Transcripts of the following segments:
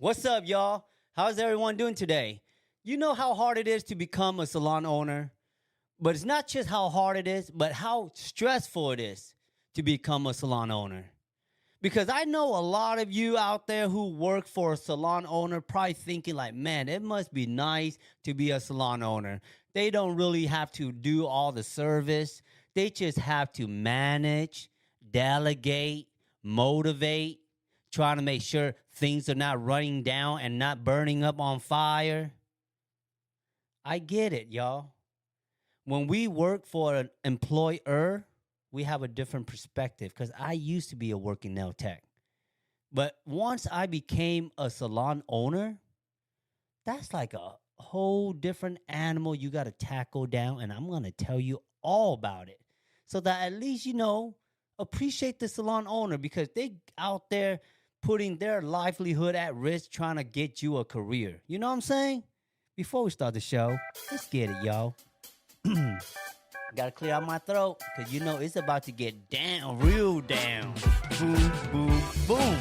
What's up, y'all? How's everyone doing today? You know how hard it is to become a salon owner, but it's not just how hard it is, but how stressful it is to become a salon owner. Because I know a lot of you out there who work for a salon owner probably thinking like, man, it must be nice to be a salon owner. They don't really have to do all the service. They just have to manage, delegate, motivate, trying to make sure things are not running down and not burning up on fire. I get it, y'all. When we work for an employer, we have a different perspective because I used to be a working nail tech. But once I became a salon owner, that's like a whole different animal you got to tackle down, and I'm going to tell you all about it so that at least, appreciate the salon owner because they out there putting their livelihood at risk trying to get you a career. You know what I'm saying? Before we start the show, let's get it, y'all. Gotta clear out my throat because it's about to get down, real down. Boom, boom, boom.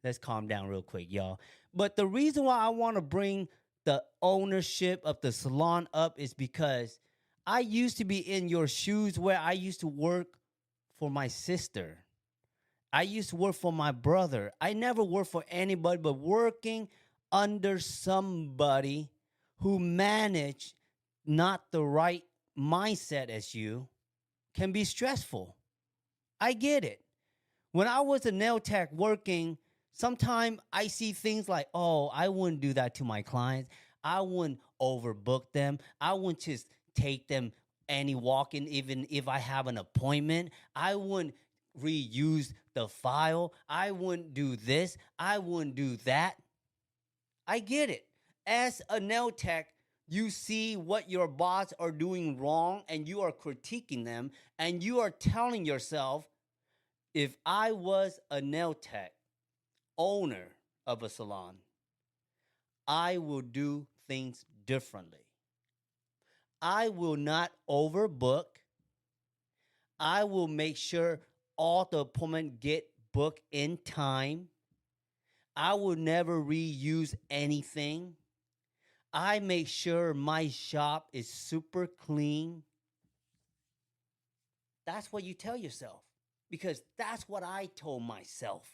Let's calm down real quick, y'all. But the reason why I want to bring the ownership of the salon up is because I used to be in your shoes where I used to work for my sister. I used to work for my brother. I never worked for anybody, but working under somebody who managed not the right mindset as you can be stressful. I get it. When I was a nail tech working, sometimes I see things like, oh, I wouldn't do that to my clients. I wouldn't overbook them. I wouldn't just take them any walk-in even if I have an appointment. I wouldn't reuse the file. I wouldn't do this. I wouldn't do that. I get it. As a nail tech, you see what your boss are doing wrong and you are critiquing them and you are telling yourself, if I was a nail tech, owner of a salon, I will do things differently. I will not overbook. I will make sure all the appointments get booked in time. I will never reuse anything. I make sure my shop is super clean. That's what you tell yourself because that's what I told myself.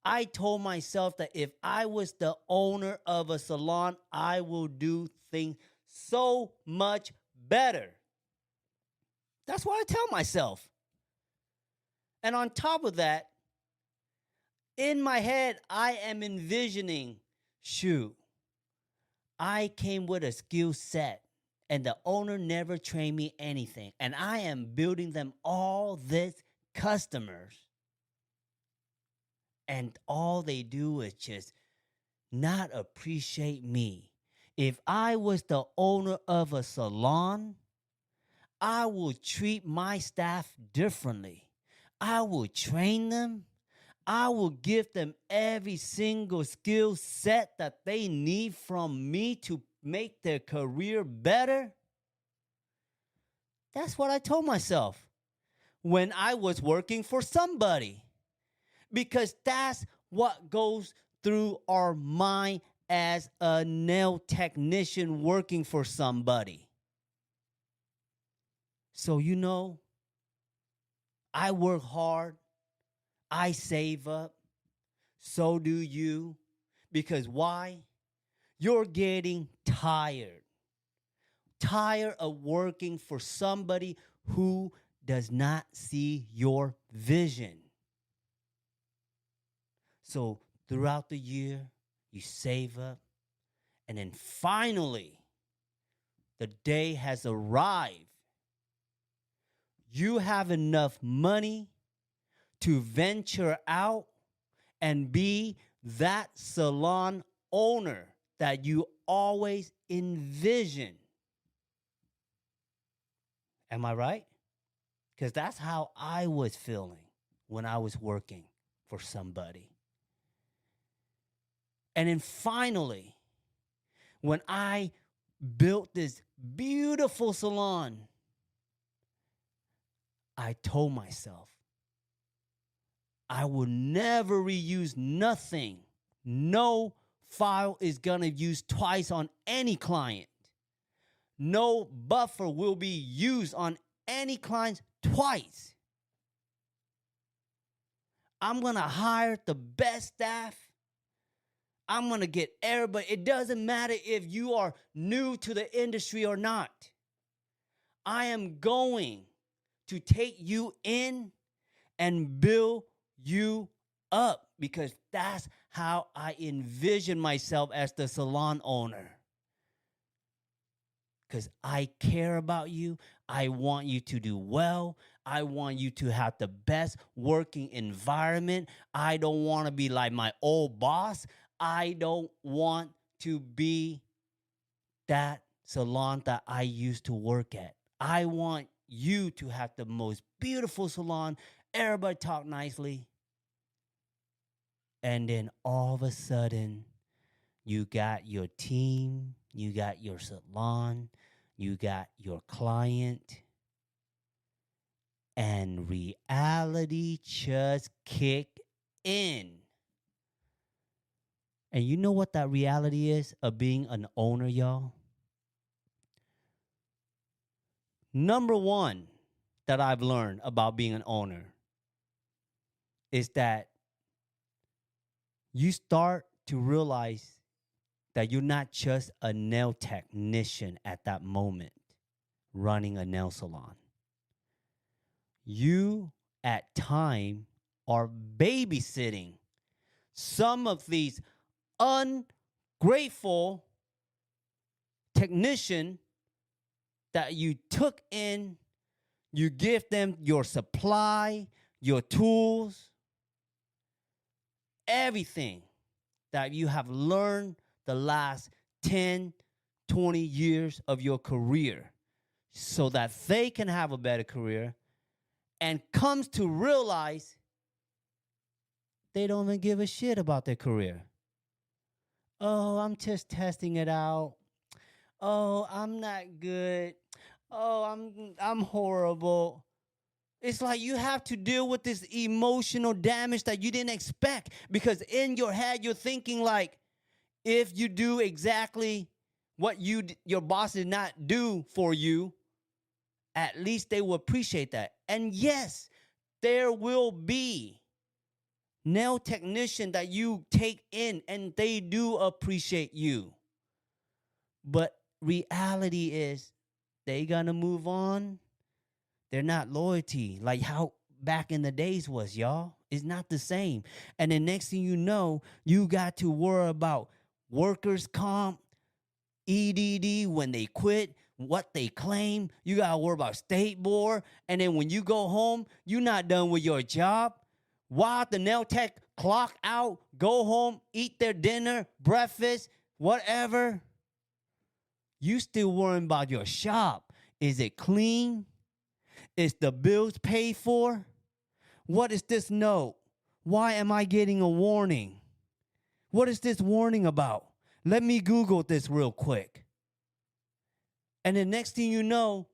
I told myself that if I was the owner of a salon, I will do things so much better. That's what I tell myself. And on top of that, in my head, I am envisioning, shoot, I came with a skill set and the owner never trained me anything. And I am building them all this customers. And all they do is just not appreciate me. If I was the owner of a salon, I will treat my staff differently. I will train them. I will give them every single skill set that they need from me to make their career better. That's what I told myself when I was working for somebody. Because that's what goes through our mind as a nail technician working for somebody. So, I work hard. I save up. So do you. Because why? You're getting tired. Tired of working for somebody who does not see your vision. So throughout the year, you save up. And then finally, the day has arrived. You have enough money to venture out and be that salon owner that you always envision. Am I right? Because that's how I was feeling when I was working for somebody. And then finally, when I built this beautiful salon, I told myself, I will never reuse nothing No file is going to use twice on any client. No buffer will be used on any client twice. I'm going to hire the best staff. I'm going to get everybody. It doesn't matter if you are new to the industry or not. I am going to take you in and build you up because that's how I envision myself as the salon owner. Because I care about you. I want you to do well. I want you to have the best working environment. I don't want to be like my old boss. I don't want to be that salon that I used to work at. I want you to have the most beautiful salon. Everybody talk nicely. And then all of a sudden, you got your team, you got your salon, you got your client, and reality just kicked in. And you know what that reality is of being an owner, y'all? Number one that I've learned about being an owner is that you start to realize that you're not just a nail technician at that moment running a nail salon. You, at time, are babysitting some of these ungrateful technicians that you took in. You give them your supply, your tools, everything that you have learned the last 10, 20 years of your career so that they can have a better career and comes to realize they don't even give a shit about their career. Oh, I'm just testing it out. Oh, I'm not good. Oh, I'm horrible. It's like you have to deal with this emotional damage that you didn't expect because in your head you're thinking like, if you do exactly what your boss did not do for you, at least they will appreciate that. And yes, there will be nail technician that you take in and they do appreciate you. But reality is they gonna move on. They're not loyalty like how back in the days was, y'all. It's not the same. And the next thing you know, you got to worry about workers' comp, EDD when they quit, what they claim. You got to worry about state board. And then when you go home, you're not done with your job. While the nail tech clock out, go home, eat their dinner, breakfast, whatever, you still worrying about your shop. Is it clean? Is the bills paid for? What is this note? Why am I getting a warning? What is this warning about? Let me Google this real quick. And the next thing you know,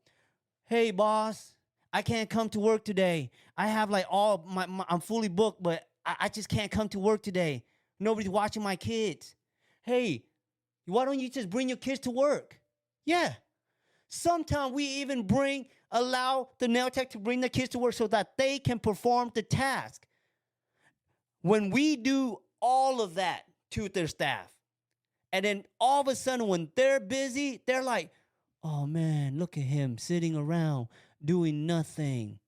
hey, boss, I can't come to work today. I have like all I'm fully booked, but I just can't come to work today. Nobody's watching my kids. Hey, why don't you just bring your kids to work? Yeah. Sometimes we even allow the nail tech to bring the kids to work so that they can perform the task. When we do all of that to their staff, and then all of a sudden when they're busy, they're like, oh man, look at him sitting around doing nothing.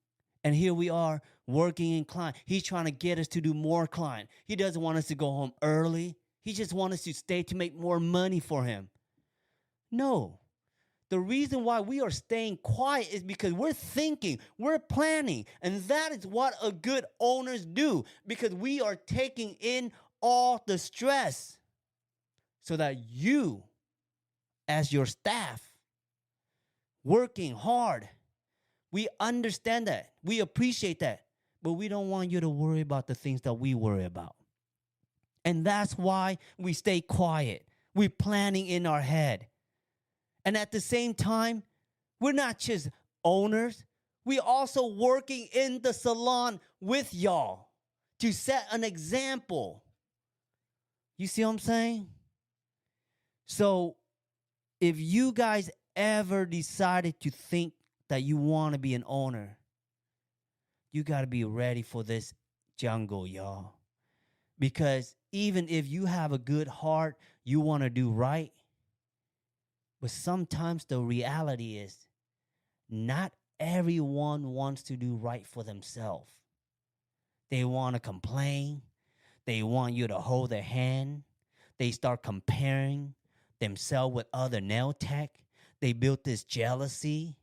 And here we are working in client. He's trying to get us to do more client. He doesn't want us to go home early. He just wants us to stay to make more money for him. No. The reason why we are staying quiet is because we're thinking, we're planning. And that is what a good owners do because we are taking in all the stress so that you, as your staff, working hard, we understand that. We appreciate that. But we don't want you to worry about the things that we worry about. And that's why we stay quiet. We're planning in our head. And at the same time, we're not just owners. We're also working in the salon with y'all to set an example. You see what I'm saying? So if you guys ever decided to think that you want to be an owner, you got to be ready for this jungle, y'all. Because even if you have a good heart, you want to do right, but sometimes the reality is not everyone wants to do right for themselves. They want to complain. They want you to hold their hand. They start comparing themselves with other nail tech. They build this jealousy.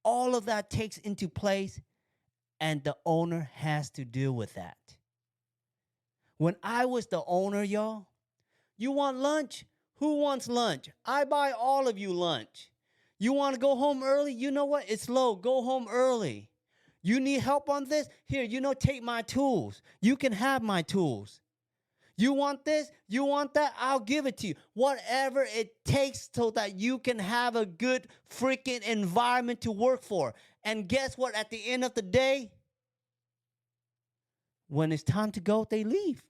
All of that takes into place, and the owner has to deal with that. When I was the owner, y'all, you want lunch? Who wants lunch? I buy all of you lunch. You want to go home early? You know what? It's low. Go home early. You need help on this? Here, take my tools. You can have my tools. You want this? You want that? I'll give it to you. Whatever it takes so that you can have a good freaking environment to work for. And guess what? At the end of the day, when it's time to go, they leave.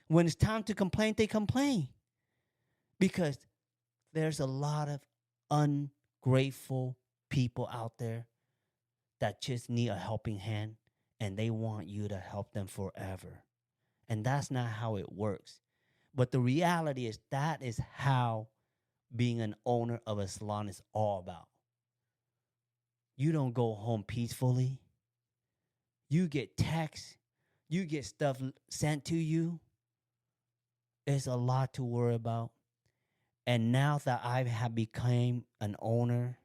When it's time to complain, they complain. Because there's a lot of ungrateful people out there that just need a helping hand, and they want you to help them forever. And that's not how it works. But the reality is that is how being an owner of a salon is all about. You don't go home peacefully. You get texts. You get stuff sent to you. It's a lot to worry about. And now that I have become an owner,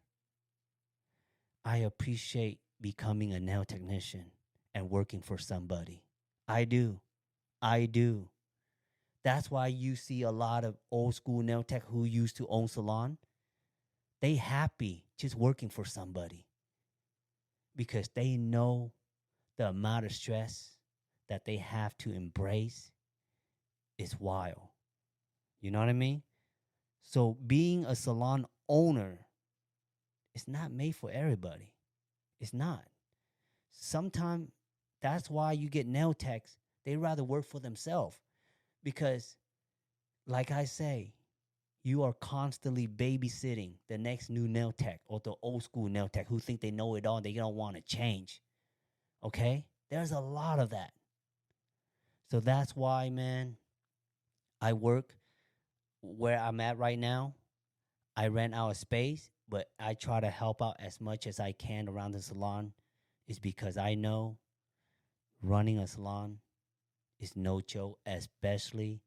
I appreciate becoming a nail technician and working for somebody. I do. That's why you see a lot of old school nail tech who used to own salon. They happy just working for somebody because they know the amount of stress that they have to embrace is wild. You know what I mean? So being a salon owner is not made for everybody. It's not. Sometimes that's why you get nail techs. They rather work for themselves because, like I say, you are constantly babysitting the next new nail tech or the old school nail tech who think they know it all and they don't want to change. Okay? There's a lot of that. So that's why, man, I work where I'm at right now. I rent out a space, but I try to help out as much as I can around the salon is because I know running a salon is no joke, especially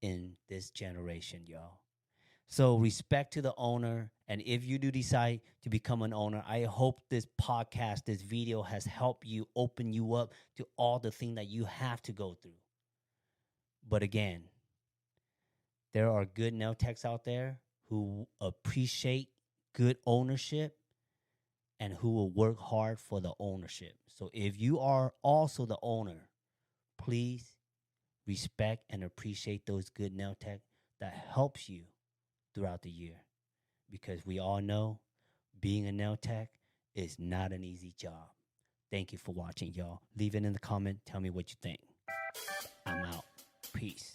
in this generation, y'all. So respect to the owner. And if you do decide to become an owner, I hope this podcast, this video has helped you open you up to all the things that you have to go through. But again, there are good nail techs out there who appreciate good ownership and who will work hard for the ownership. So if you are also the owner, please respect and appreciate those good nail tech that helps you throughout the year. Because we all know being a nail tech is not an easy job. Thank you for watching, y'all. Leave it in the comment. Tell me what you think. I'm out. Peace.